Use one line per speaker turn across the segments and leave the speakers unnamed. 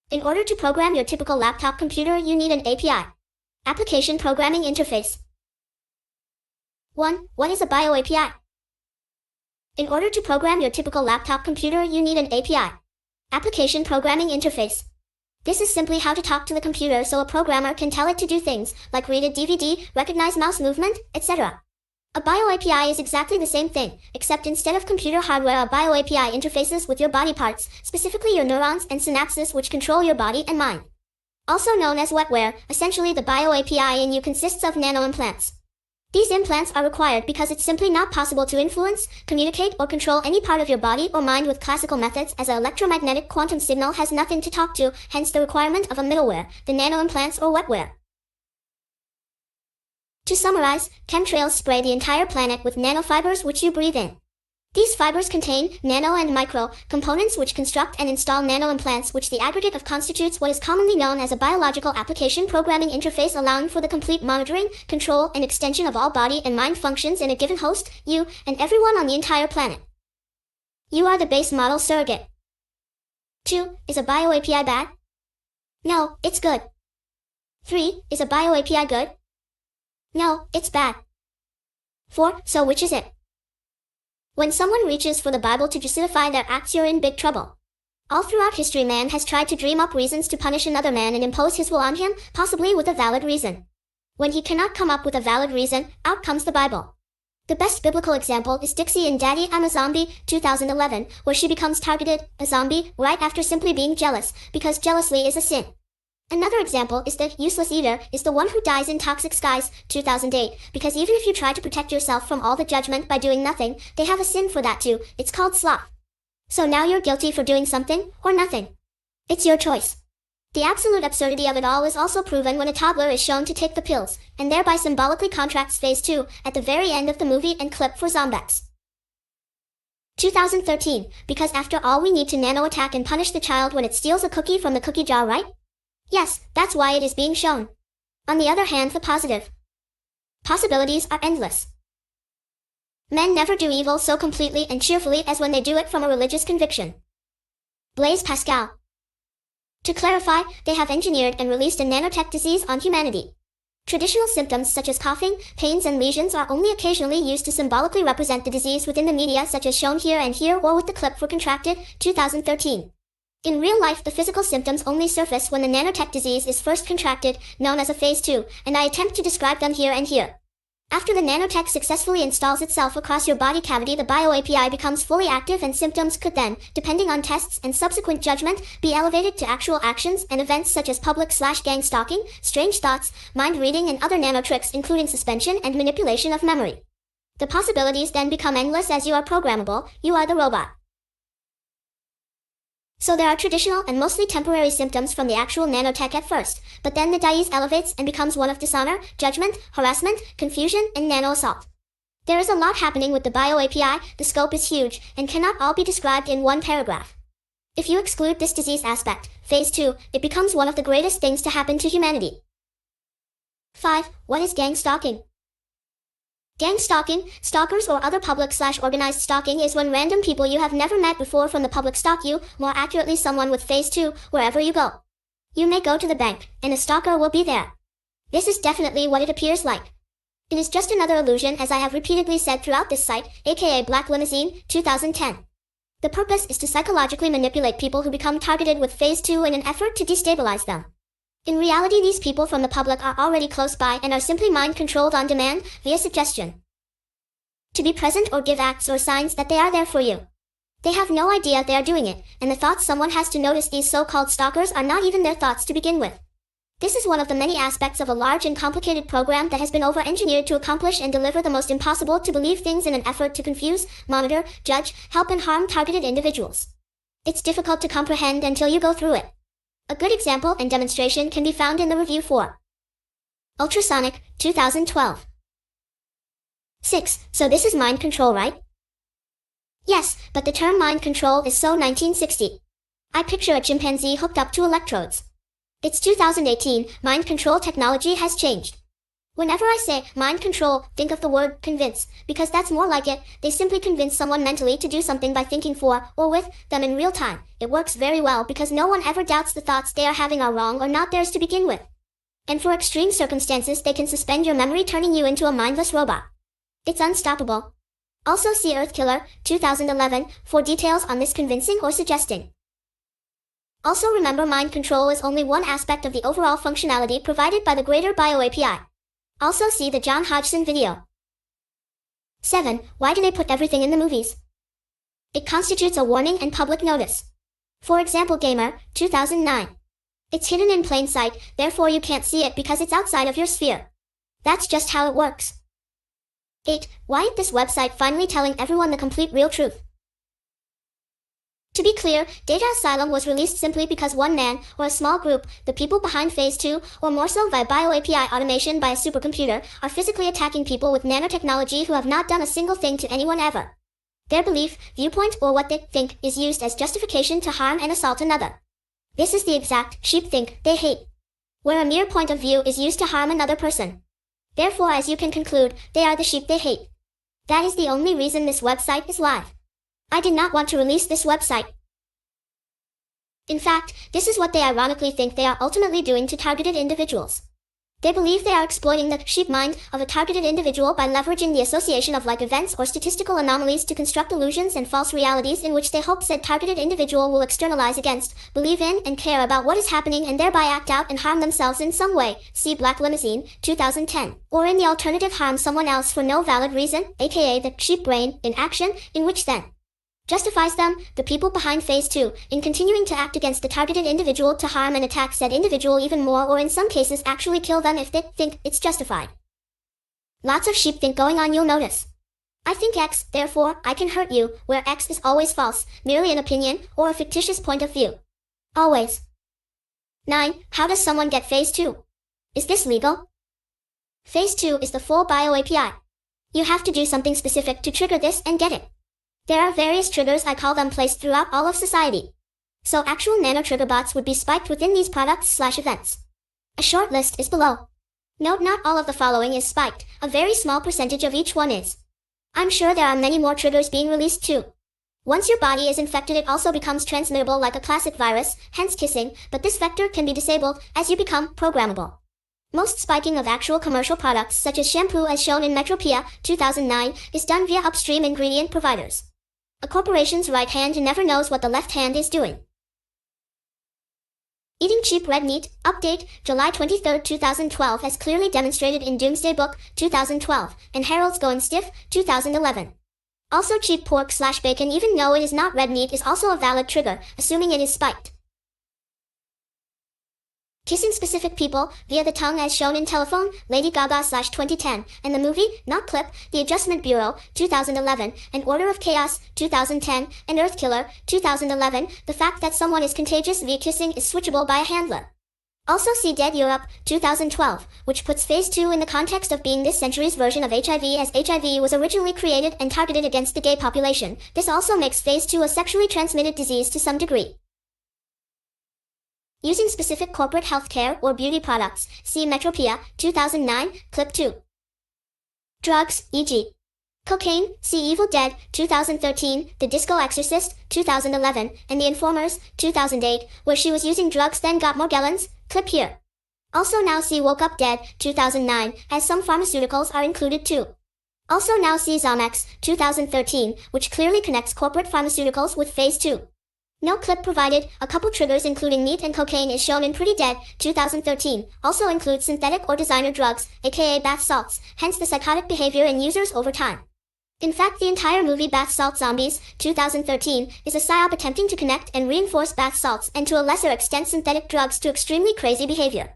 In order to program your typical laptop computer, you need an API. Application Programming Interface. 1. What is a Bio API? In order to program your typical laptop computer, you need an API. Application Programming Interface. This is simply how to talk to the computer so a programmer can tell it to do things, like read a DVD, recognize mouse movement, etc. A Bio API is exactly the same thing, except instead of computer hardware, a Bio API interfaces with your body parts, specifically your neurons and synapses which control your body and mind. Also known as wetware, essentially the Bio API in you consists of nanoimplants. These implants are required because it's simply not possible to influence, communicate, or control any part of your body or mind with classical methods, as an electromagnetic quantum signal has nothing to talk to, hence the requirement of a middleware, the nanoimplants or wetware. To summarize, chemtrails spray the entire planet with nanofibers which you breathe in. These fibers contain nano and micro components which construct and install nanoimplants, which the aggregate of constitutes what is commonly known as a biological application programming interface, allowing for the complete monitoring, control, and extension of all body and mind functions in a given host, you, and everyone on the entire planet. You are the base model surrogate. 2. Is a Bio API bad? No, it's good. 3. Is a Bio API good? No, it's bad. 4. So which is it? When someone reaches for the Bible to justify their acts, you're in big trouble. All throughout history, man has tried to dream up reasons to punish another man and impose his will on him, possibly with a valid reason. When he cannot come up with a valid reason, out comes the Bible. The best biblical example is Dixie in Daddy, I'm a Zombie, 2011, where she becomes targeted, a zombie, right after simply being jealous, because jealousy is a sin. Another example is the useless eater is the one who dies in Toxic Skies, 2008, because even if you try to protect yourself from all the judgment by doing nothing, they have a sin for that too, it's called sloth. So now you're guilty for doing something, or nothing. It's your choice. The absolute absurdity of it all is also proven when a toddler is shown to take the pills, and thereby symbolically contracts phase 2, at the very end of the movie and clip for Zombex. 2013, because after all we need to nano-attack and punish the child when it steals a cookie from the cookie jar, right? Yes, that's why it is being shown. On the other hand, the positive possibilities are endless. Men never do evil so completely and cheerfully as when they do it from a religious conviction. Blaise Pascal. To clarify, they have engineered and released a nanotech disease on humanity. Traditional symptoms such as coughing, pains, and lesions are only occasionally used to symbolically represent the disease within the media, such as shown here and here, or with the clip for contracted, 2013. In real life, the physical symptoms only surface when the nanotech disease is first contracted, known as a phase 2, and I attempt to describe them here and here. After the nanotech successfully installs itself across your body cavity, the Bio API becomes fully active, and symptoms could then, depending on tests and subsequent judgment, be elevated to actual actions and events such as public/gang stalking, strange thoughts, mind reading, and other nano tricks, including suspension and manipulation of memory. The possibilities then become endless. As you are programmable, you are the robot. So there are traditional and mostly temporary symptoms from the actual nanotech at first, but then the disease elevates and becomes one of dishonor, judgment, harassment, confusion, and nano-assault. There is a lot happening with the Bio API, the scope is huge, and cannot all be described in one paragraph. If you exclude this disease aspect, phase 2, it becomes one of the greatest things to happen to humanity. 5. What is gang stalking? Gang stalking, stalkers or other public/organized stalking, is when random people you have never met before from the public stalk you, more accurately someone with phase 2, wherever you go. You may go to the bank, and a stalker will be there. This is definitely what it appears like. It is just another illusion, as I have repeatedly said throughout this site, aka Black Limousine, 2010. The purpose is to psychologically manipulate people who become targeted with phase 2 in an effort to destabilize them. In reality, these people from the public are already close by and are simply mind-controlled on demand, via suggestion. To be present or give acts or signs that they are there for you. They have no idea they are doing it, and the thoughts someone has to notice these so-called stalkers are not even their thoughts to begin with. This is one of the many aspects of a large and complicated program that has been over-engineered to accomplish and deliver the most impossible to believe things in an effort to confuse, monitor, judge, help, and harm targeted individuals. It's difficult to comprehend until you go through it. A good example and demonstration can be found in the review for Ultrasonic, 2012. 6. So this is mind control, right? Yes, but the term mind control is so 1960. I picture a chimpanzee hooked up to electrodes. It's 2018, mind control technology has changed. Whenever I say mind control, think of the word convince, because that's more like it. They simply convince someone mentally to do something by thinking for, or with, them in real time. It works very well because no one ever doubts the thoughts they are having are wrong or not theirs to begin with. And for extreme circumstances, they can suspend your memory, turning you into a mindless robot. It's unstoppable. Also see Earthkiller, 2011, for details on this convincing or suggesting. Also remember, mind control is only one aspect of the overall functionality provided by the greater BioAPI. Also see the John Hodgson video. 7. Why do they put everything in the movies? It constitutes a warning and public notice. For example, Gamer, 2009. It's hidden in plain sight, therefore you can't see it because it's outside of your sphere. That's just how it works. 8. Why is this website finally telling everyone the complete real truth? To be clear, Data Asylum was released simply because one man, or a small group, the people behind Phase 2, or more so via BioAPI automation by a supercomputer, are physically attacking people with nanotechnology who have not done a single thing to anyone ever. Their belief, viewpoint, or what they think is used as justification to harm and assault another. This is the exact sheep think they hate, where a mere point of view is used to harm another person. Therefore, as you can conclude, they are the sheep they hate. That is the only reason this website is live. I did not want to release this website. In fact, this is what they ironically think they are ultimately doing to targeted individuals. They believe they are exploiting the sheep mind of a targeted individual by leveraging the association of like events or statistical anomalies to construct illusions and false realities in which they hope said targeted individual will externalize against, believe in, and care about what is happening and thereby act out and harm themselves in some way, see Black Limousine, 2010, or in the alternative harm someone else for no valid reason, aka the sheep brain, in action, in which then justifies them, the people behind Phase 2, in continuing to act against the targeted individual to harm and attack said individual even more, or in some cases actually kill them if they think it's justified. Lots of sheepthink going on, you'll notice. I think X, therefore I can hurt you, where X is always false, merely an opinion, or a fictitious point of view. Always. 9. How does someone get Phase 2? Is this legal? Phase 2 is the full BioAPI. You have to do something specific to trigger this and get it. There are various triggers, I call them, placed throughout all of society. So actual nano trigger bots would be spiked within these products/events. A short list is below. Note, not all of the following is spiked, a very small percentage of each one is. I'm sure there are many more triggers being released too. Once your body is infected, it also becomes transmittable like a classic virus, hence kissing, but this vector can be disabled as you become programmable. Most spiking of actual commercial products such as shampoo, as shown in Metropia, 2009, is done via upstream ingredient providers. A corporation's right hand never knows what the left hand is doing. Eating cheap red meat, update, July 23, 2012, as clearly demonstrated in Doomsday Book, 2012, and Harold's Going Stiff, 2011. Also cheap pork/bacon, even though it is not red meat, is also a valid trigger, assuming it is spiked. Kissing specific people via the tongue, as shown in Telephone, Lady Gaga/2010, and the movie, not clip, The Adjustment Bureau, 2011, and Order of Chaos, 2010, and Earthkiller, 2011, the fact that someone is contagious via kissing is switchable by a handler. Also see Dead Europe, 2012, which puts Phase 2 in the context of being this century's version of HIV, as HIV was originally created and targeted against the gay population. This also makes Phase 2 a sexually transmitted disease to some degree. Using specific corporate healthcare or beauty products, see Metropia, 2009, Clip 2. Drugs, e.g. cocaine, see Evil Dead, 2013, The Disco Exorcist, 2011, and The Informers, 2008, where she was using drugs then got Morgellons, clip here. Also now see Woke Up Dead, 2009, as some pharmaceuticals are included too. Also now see Zomex, 2013, which clearly connects corporate pharmaceuticals with Phase 2. No clip provided. A couple triggers including meat and cocaine is shown in Pretty Dead, 2013, also includes synthetic or designer drugs, aka bath salts, hence the psychotic behavior in users over time. In fact, the entire movie Bath Salt Zombies, 2013, is a psyop attempting to connect and reinforce bath salts and to a lesser extent synthetic drugs to extremely crazy behavior.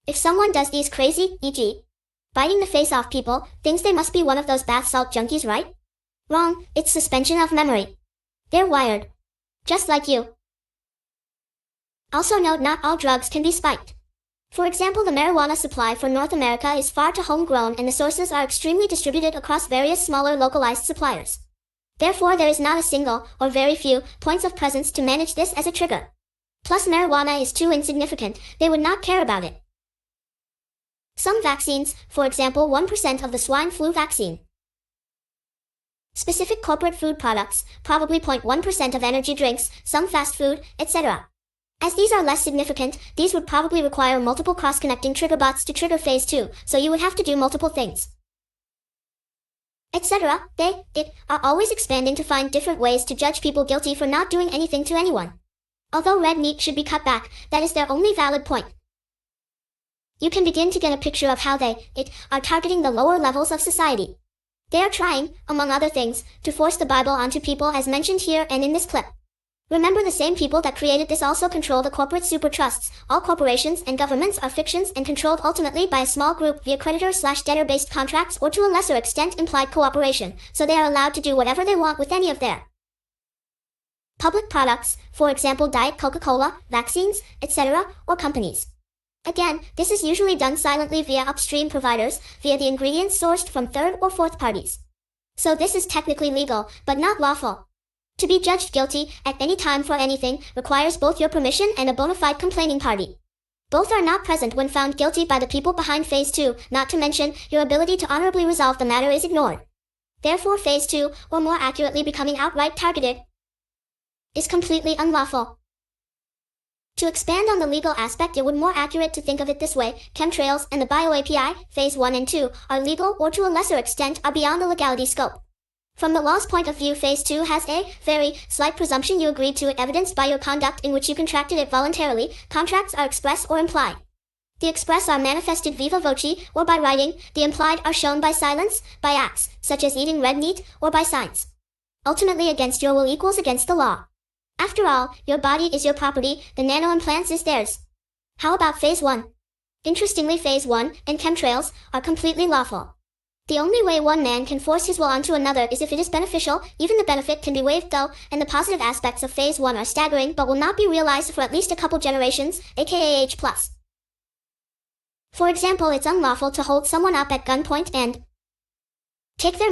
If someone does these crazy, e.g. biting the face off people, thinks they must be one of those bath salt junkies, right? Wrong, it's suspension of memory. They're wired. Just like you. Also note, not all drugs can be spiked. For example, the marijuana supply for North America is far too homegrown and the sources are extremely distributed across various smaller localized suppliers. Therefore, there is not a single, or very few, points of presence to manage this as a trigger. Plus marijuana is too insignificant, they would not care about it. Some vaccines, for example 1% of the swine flu vaccine. Specific corporate food products, probably 0.1% of energy drinks, some fast food, etc. As these are less significant, these would probably require multiple cross-connecting trigger bots to trigger phase 2, so you would have to do multiple things, etc. They are always expanding to find different ways to judge people guilty for not doing anything to anyone. Although red meat should be cut back, that is their only valid point. You can begin to get a picture of how they are targeting the lower levels of society. They are trying, among other things, to force the Bible onto people as mentioned here and in this clip. Remember, the same people that created this also control the corporate super trusts. All corporations and governments are fictions and controlled ultimately by a small group via creditor/debtor-based contracts or to a lesser extent implied cooperation, so they are allowed to do whatever they want with any of their public products, for example Diet Coca-Cola, vaccines, etc., or companies. Again, this is usually done silently via upstream providers, via the ingredients sourced from third or fourth parties. So this is technically legal, but not lawful. To be judged guilty at any time for anything requires both your permission and a bona fide complaining party. Both are not present when found guilty by the people behind phase 2, not to mention your ability to honorably resolve the matter is ignored. Therefore phase 2, or more accurately becoming outright targeted, is completely unlawful. To expand on the legal aspect, it would more accurate to think of it this way: chemtrails and the bioAPI, phase 1 and 2, are legal or to a lesser extent are beyond the legality scope. From the law's point of view, phase 2 has a very slight presumption you agreed to it, evidenced by your conduct in which you contracted it voluntarily. Contracts are express or implied. The express are manifested viva voce, or by writing. The implied are shown by silence, by acts, such as eating red meat, or by signs. Ultimately, against your will equals against the law. After all, your body is your property, the nanoimplants is theirs. How about phase 1? Interestingly, phase 1 and chemtrails are completely lawful. The only way one man can force his will onto another is if it is beneficial. Even the benefit can be waived though, and the positive aspects of phase 1 are staggering but will not be realized for at least a couple generations, aka age plus. For example, it's unlawful to hold someone up at gunpoint and take their